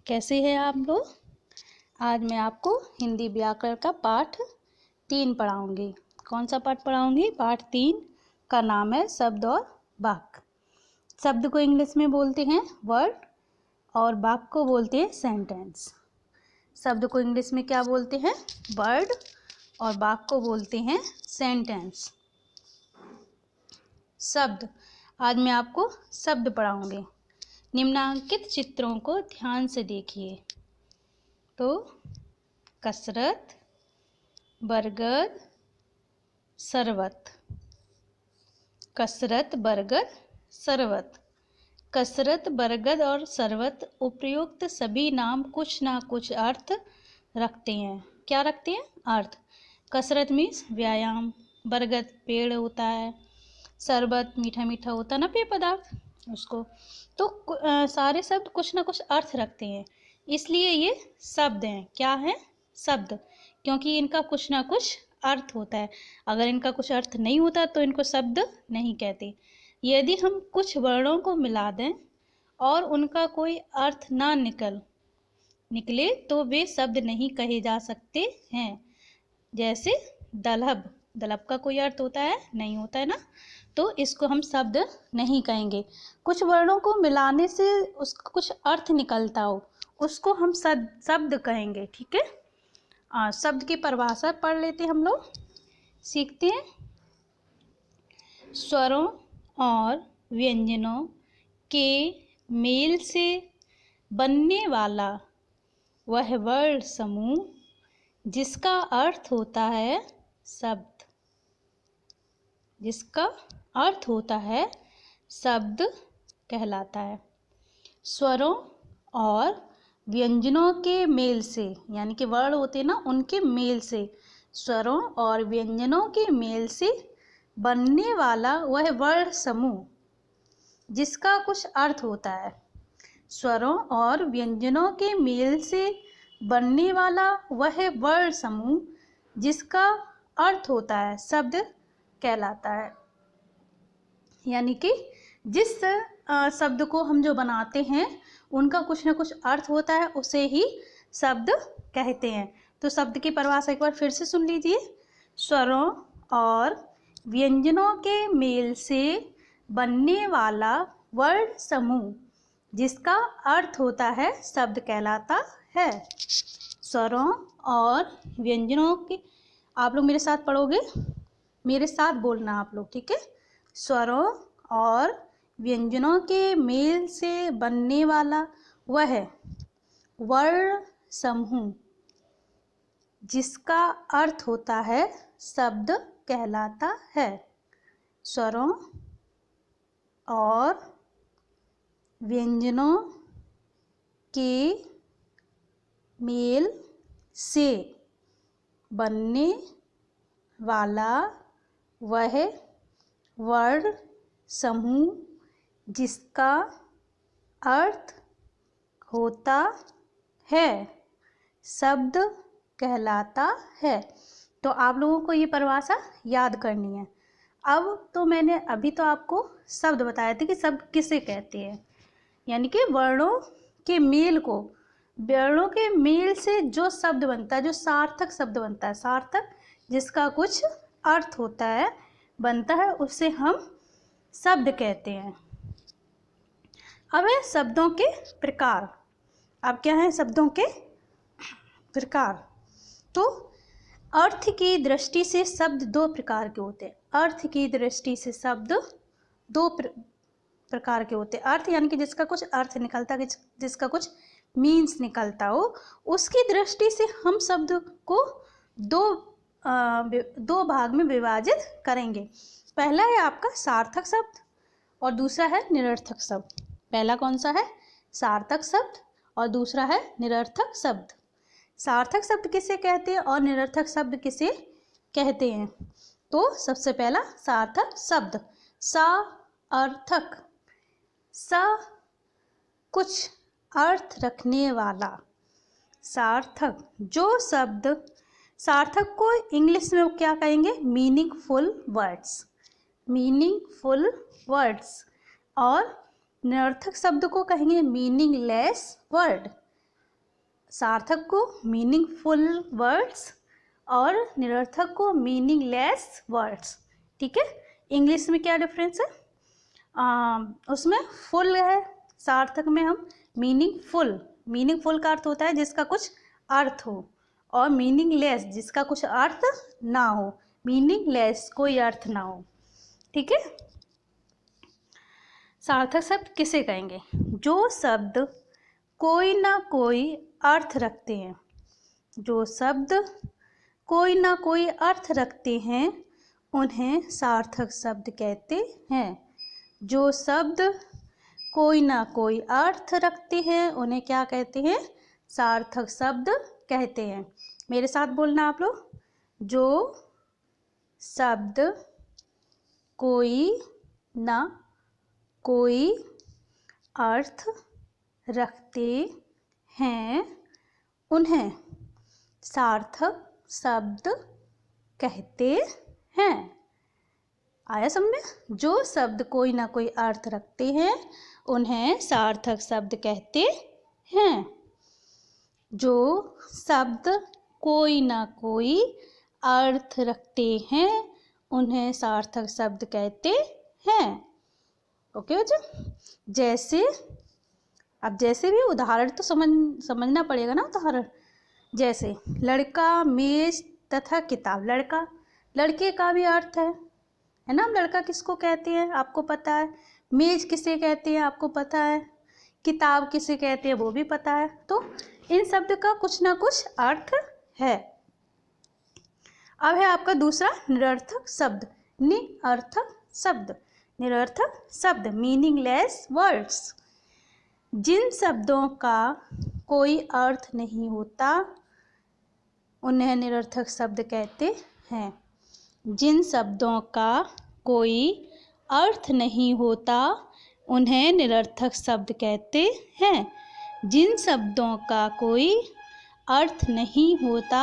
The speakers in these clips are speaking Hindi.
कैसे हैं आप लोग। आज मैं आपको हिंदी व्याकरण का पाठ 3 पढ़ाऊंगी। कौन सा पाठ पढ़ाऊंगी? पाठ 3 का नाम है शब्द और वाक्य। शब्द को इंग्लिश में बोलते हैं वर्ड और वाक्य को बोलते हैं सेंटेंस। शब्द को इंग्लिश में क्या बोलते हैं? वर्ड और वाक्य को बोलते हैं सेंटेंस। शब्द, आज मैं आपको शब्द पढ़ाऊंगी। निम्नांकित चित्रों को ध्यान से देखिए। तो कसरत, बरगद, शरबत। कसरत, बरगद, शरबत। कसरत, बरगद और शरबत उपयुक्त सभी नाम कुछ ना कुछ अर्थ रखते हैं। क्या रखते हैं? अर्थ। कसरत मीन्स व्यायाम, बरगद पेड़ होता है, शरबत मीठा मीठा होता है ना पेय पदार्थ, उसको। तो सारे शब्द कुछ ना कुछ अर्थ रखते हैं, इसलिए ये शब्द हैं। क्या है? शब्द, क्योंकि इनका कुछ ना कुछ अर्थ होता है। अगर इनका कुछ अर्थ नहीं होता तो इनको शब्द नहीं कहते। यदि हम कुछ वर्णों को मिला दें और उनका कोई अर्थ ना निकले तो वे शब्द नहीं कहे जा सकते हैं। जैसे दलहब, दलहब का कोई अर्थ होता है? नहीं होता है ना, तो इसको हम शब्द नहीं कहेंगे। कुछ वर्णों को मिलाने से उसका कुछ अर्थ निकलता हो, उसको हम शब्द कहेंगे। ठीक है। शब्द की परिभाषा पढ़ लेते हम लोग, सीखते हैं। स्वरों और व्यंजनों के मेल से बनने वाला वह वर्ण समूह जिसका अर्थ होता है शब्द, जिसका अर्थ होता है शब्द कहलाता है। स्वरों और व्यंजनों के मेल से, यानी कि वर्ण होते हैं ना, उनके मेल से, स्वरों और व्यंजनों के मेल से बनने वाला वह वर्ण समूह जिसका कुछ अर्थ होता है। स्वरों और व्यंजनों के मेल से बनने वाला वह वर्ण समूह जिसका अर्थ होता है शब्द कहलाता है। यानी कि जिस शब्द को हम जो बनाते हैं उनका कुछ ना कुछ अर्थ होता है, उसे ही शब्द कहते हैं। तो शब्द की परिभाषा एक बार फिर से सुन लीजिए। स्वरों और व्यंजनों के मेल से बनने वाला वर्ण समूह जिसका अर्थ होता है शब्द कहलाता है। स्वरों और व्यंजनों के, आप लोग मेरे साथ पढ़ोगे, मेरे साथ बोलना आप लोग, ठीक है। स्वरों और व्यंजनों के मेल से बनने वाला वह वर्ण समूह जिसका अर्थ होता है शब्द कहलाता है। स्वरों और व्यंजनों के मेल से बनने वाला वह वर्ण समूह जिसका अर्थ होता है शब्द कहलाता है। तो आप लोगों को ये परिभाषा याद करनी है। अब तो मैंने अभी तो आपको शब्द बताए थे कि शब्द किसे कहते हैं, यानी कि वर्णों के मेल को, वर्णों के मेल से जो शब्द बनता है, जो सार्थक शब्द बनता है, सार्थक जिसका कुछ अर्थ होता है, बनता है, उससे हम शब्द कहते हैं। अब है शब्दों के प्रकार। अब क्या है शब्दों के प्रकार? तो अर्थ की दृष्टि से शब्द 2 प्रकार के होते हैं। अर्थ की दृष्टि से शब्द 2 प्रकार के होते हैं। अर्थ यानी कि जिसका कुछ अर्थ निकलता है, जिसका कुछ मीन्स निकलता हो, उसकी दृष्टि से हम शब्द को दो भाग में विभाजित करेंगे। पहला है आपका सार्थक शब्द और दूसरा है निरर्थक शब्द। पहला कौन सा है? सार्थक शब्द और दूसरा है निरर्थक शब्द। सार्थक शब्द किसे कहते हैं और निरर्थक शब्द किसे कहते हैं? तो सबसे पहला सार्थक शब्द। सार्थक, सा कुछ अर्थ रखने वाला। सार्थक, जो शब्द, सार्थक को इंग्लिश में क्या कहेंगे? Meaningful words. मीनिंगफुल वर्ड्स, और निरर्थक शब्द को कहेंगे मीनिंगलेस वर्ड। सार्थक को मीनिंगफुल वर्ड्स और निरर्थक को मीनिंगलेस वर्ड्स। ठीक है, इंग्लिश में क्या डिफरेंस है? उसमें फुल है, सार्थक में हम मीनिंगफुल। मीनिंगफुल का अर्थ होता है जिसका कुछ अर्थ हो, और मीनिंगलेस जिसका कुछ अर्थ ना हो। मीनिंगलेस कोई अर्थ ना हो। ठीक है, सार्थक शब्द किसे कहेंगे? जो शब्द कोई ना कोई अर्थ रखते हैं। जो शब्द कोई ना कोई अर्थ रखते हैं उन्हें सार्थक शब्द कहते हैं। जो शब्द कोई ना कोई अर्थ रखते हैं उन्हें क्या कहते हैं? सार्थक शब्द कहते हैं। मेरे साथ बोलना आप लोग। जो शब्द कोई ना कोई अर्थ रखते हैं उन्हें सार्थक शब्द कहते हैं। आया समझ में? जो शब्द कोई ना कोई अर्थ रखते हैं उन्हें सार्थक शब्द कहते हैं। जो शब्द कोई ना कोई अर्थ रखते हैं उन्हें सार्थक शब्द कहते हैं। ओके बच्चा? जैसे, अब जैसे भी उदाहरण तो समझना पड़ेगा ना उदाहरण। जैसे लड़का, मेज तथा किताब। लड़का, लड़के का भी अर्थ है ना? लड़का किसको कहते हैं आपको पता है। मेज किसे कहते हैं आपको पता है। किताब किसे कहते हैं वो भी पता है। तो इन शब्द का कुछ ना कुछ अर्थ है। अब है आपका दूसरा निरर्थक शब्द। निरर्थक शब्द, निरर्थक शब्द मीनिंगलेस वर्ड्स। जिन शब्दों का कोई अर्थ नहीं होता उन्हें निरर्थक शब्द कहते हैं। जिन शब्दों का कोई अर्थ नहीं होता उन्हें निरर्थक शब्द कहते हैं। जिन शब्दों का कोई अर्थ नहीं होता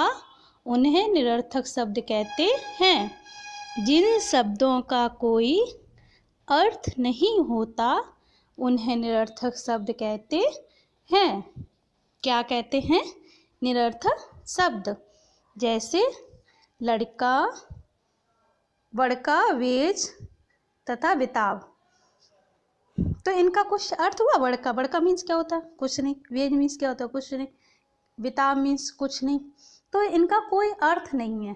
उन्हें निरर्थक शब्द कहते हैं। जिन शब्दों का कोई अर्थ नहीं होता उन्हें निरर्थक शब्द कहते हैं। क्या कहते हैं? निरर्थक शब्द। जैसे लड़का, बड़का, वेज तथा बिताब। तो इनका कुछ अर्थ हुआ। बड़का, बड़का मीन्स क्या होता है? कुछ नहीं। वेज मीन्स क्या होता है? कुछ नहीं। बिताब मीन्स कुछ नहीं। तो इनका कोई अर्थ नहीं है,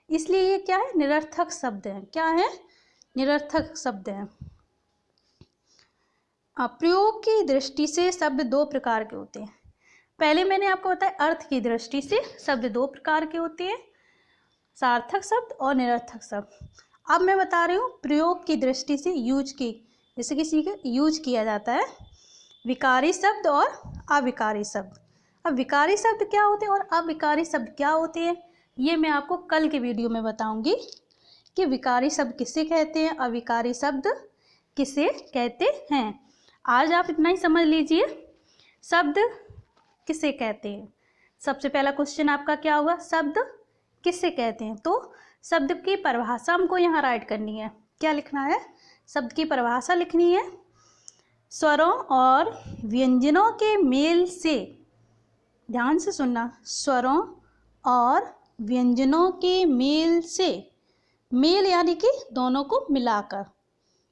इसलिए ये क्या है? निरर्थक शब्द है। क्या है? निरर्थक शब्द है। प्रयोग की दृष्टि से शब्द दो प्रकार के होते हैं। पहले मैंने आपको बताया अर्थ की दृष्टि से शब्द दो प्रकार के होते हैं, सार्थक शब्द और निरर्थक शब्द। अब मैं बता रही हूँ प्रयोग की दृष्टि से यूज की, जैसे किसी का यूज किया जाता है विकारी शब्द और अविकारी शब्द। अब विकारी शब्द क्या होते हैं और अविकारी शब्द क्या होते हैं ये मैं आपको कल के वीडियो में बताऊंगी कि विकारी शब्द किसे कहते हैं, अविकारी शब्द किसे कहते हैं। आज आप इतना ही समझ लीजिए शब्द किसे कहते हैं। सबसे पहला क्वेश्चन आपका क्या होगा? शब्द किसे कहते हैं। तो शब्द की परिभाषा हमको यहाँ राइट करनी है। क्या लिखना है? शब्द की परिभाषा लिखनी है। स्वरों और व्यंजनों के मेल से, ध्यान से सुनना, स्वरों और व्यंजनों के मेल से, मेल यानी कि दोनों को मिलाकर।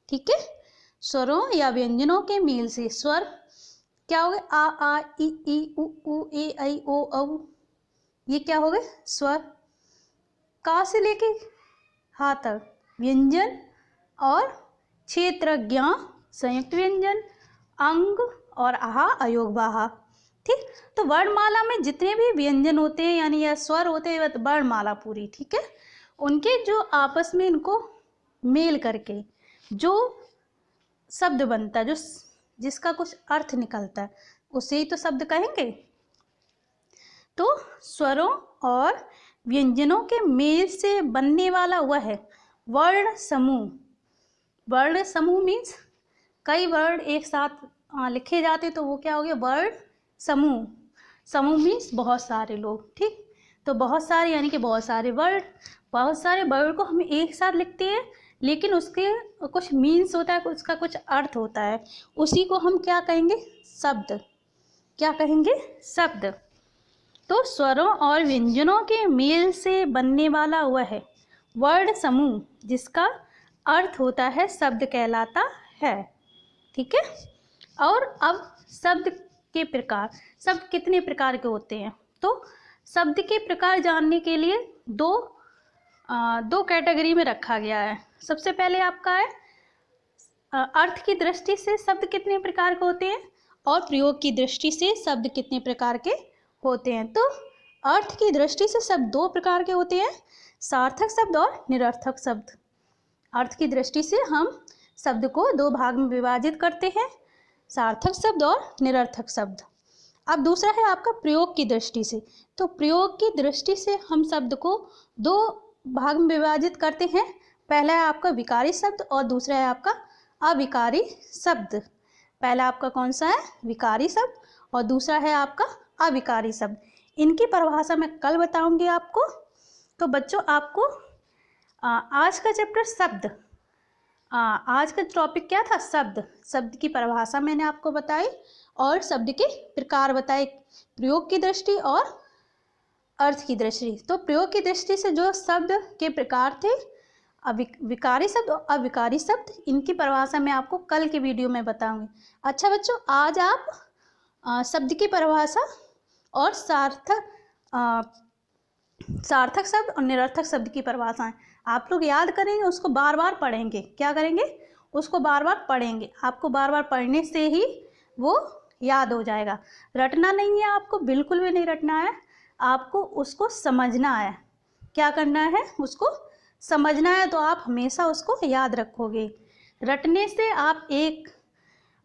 ठीक है, स्वरों या व्यंजनों के मेल से। स्वर क्या हो गए? आ ई उ ए ऐ ओ औ। ये क्या हो गए? स्वर। का से लेके हा तक व्यंजन और क्षेत्र ज्ञ संयुक्त व्यंजन, अंग और आहा अयोग बाहा। ठीक, तो वर्णमाला में जितने भी व्यंजन होते हैं यानी यह स्वर होते हैं वर्णमाला पूरी, ठीक है, उनके जो आपस में इनको मेल करके जो शब्द बनता है, जो जिसका कुछ अर्थ निकलता है, उसे ही तो शब्द कहेंगे। तो स्वरों और व्यंजनों के मेल से बनने वाला वह है वर्ण समूह। वर्ण समूह मीन्स कई वर्ण एक साथ लिखे जाते तो वो क्या हो गया? वर्ण समूह। समूह मीन्स बहुत सारे लोग। ठीक, तो बहुत सारे यानी कि बहुत सारे वर्ण, बहुत सारे वर्ण को हम एक साथ लिखते हैं लेकिन उसके कुछ मीन्स होता है, उसका कुछ अर्थ होता है, उसी को हम क्या कहेंगे? शब्द। क्या कहेंगे? शब्द। तो स्वरों और व्यंजनों के मेल से बनने वाला वह है वर्ण समूह जिसका अर्थ होता है शब्द कहलाता है। ठीक है। और अब शब्द के प्रकार, शब्द कितने प्रकार के होते हैं? तो शब्द के प्रकार जानने के लिए दो कैटेगरी में रखा गया है। सबसे पहले आपका है अर्थ की दृष्टि से शब्द कितने प्रकार के होते हैं और प्रयोग की दृष्टि से शब्द कितने प्रकार के होते हैं। तो अर्थ की दृष्टि से शब्द दो प्रकार के होते हैं, सार्थक शब्द और निरर्थक शब्द। अर्थ की दृष्टि से हम शब्द को दो भाग में विभाजित करते हैं, सार्थक शब्द और निरर्थक शब्द। अब दूसरा है आपका प्रयोग की दृष्टि से। तो प्रयोग की दृष्टि से हम शब्द को दो भाग में विभाजित करते हैं। पहला है आपका विकारी शब्द और दूसरा है आपका अविकारी शब्द। पहला आपका कौन सा है? विकारी शब्द और दूसरा है आपका अविकारी शब्द। इनकी परिभाषा मैं कल बताऊंगी आपको। तो बच्चों आपको आज का चैप्टर शब्द, आज का टॉपिक क्या था? शब्द। शब्द की परिभाषा मैंने आपको बताई और शब्द के प्रकार बताए, प्रयोग की दृष्टि और अर्थ की दृष्टि। तो प्रयोग की दृष्टि से जो शब्द के प्रकार थे, विकारी शब्द और अविकारी शब्द, इनकी परिभाषा मैं आपको कल के वीडियो में बताऊंगी। अच्छा बच्चों, आज आप शब्द की परिभाषा और सार्थक शब्द और निरर्थक शब्द की परिभाषाएं आप लोग याद करेंगे, उसको बार बार पढ़ेंगे। क्या करेंगे? उसको बार बार पढ़ेंगे। आपको बार बार पढ़ने से ही वो याद हो जाएगा। रटना नहीं है आपको, बिल्कुल भी नहीं रटना है, आपको उसको समझना है। क्या करना है? उसको समझना है, तो आप हमेशा उसको याद रखोगे। रटने से आप एक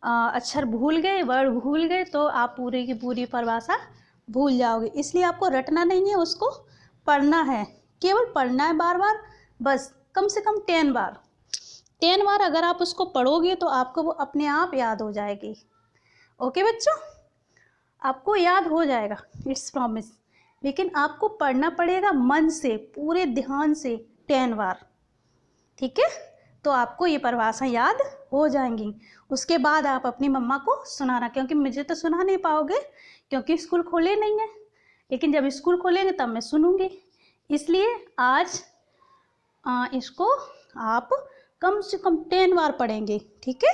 अक्षर भूल गए, वर्ड भूल गए, तो आप पूरी की पूरी परिभाषा भूल जाओगे। इसलिए आपको रटना नहीं है, उसको पढ़ना है, केवल पढ़ना है बार बार, बस कम से कम 10 बार अगर आप उसको पढ़ोगे तो आपको वो अपने आप याद हो जाएगी। ओके बच्चों, आपको याद हो जाएगा, इट्स प्रॉमिस। लेकिन आपको पढ़ना पड़ेगा मन से, पूरे ध्यान से 10 बार। ठीक है, तो आपको ये परिभाषा याद हो जाएंगी। उसके बाद आप अपनी मम्मा को सुनाना, क्योंकि मुझे तो सुना नहीं पाओगे क्योंकि स्कूल खोले नहीं है, लेकिन जब स्कूल खोलेंगे तब मैं सुनूंगी। इसलिए आज इसको आप कम से कम 10 बार पढ़ेंगे। ठीक है,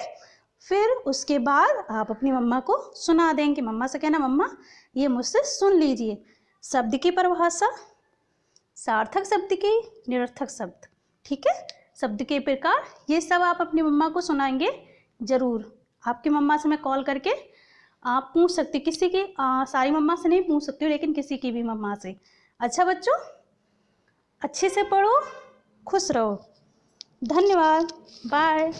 फिर उसके बाद आप अपनी मम्मा को सुना देंगे। मम्मा से कहना, मम्मा ये मुझसे सुन लीजिए। शब्द की परिभाषा, सार्थक शब्द की, निरर्थक शब्द। ठीक है, शब्द के प्रकार, ये सब आप अपनी मम्मा को सुनाएंगे ज़रूर। आपकी मम्मा से मैं कॉल करके आप पूछ सकते, किसी की सारी मम्मा से नहीं पूछ सकती, लेकिन किसी की भी मम्मा से। अच्छा बच्चों, अच्छे से पढ़ो, खुश रहो। धन्यवाद, बाय।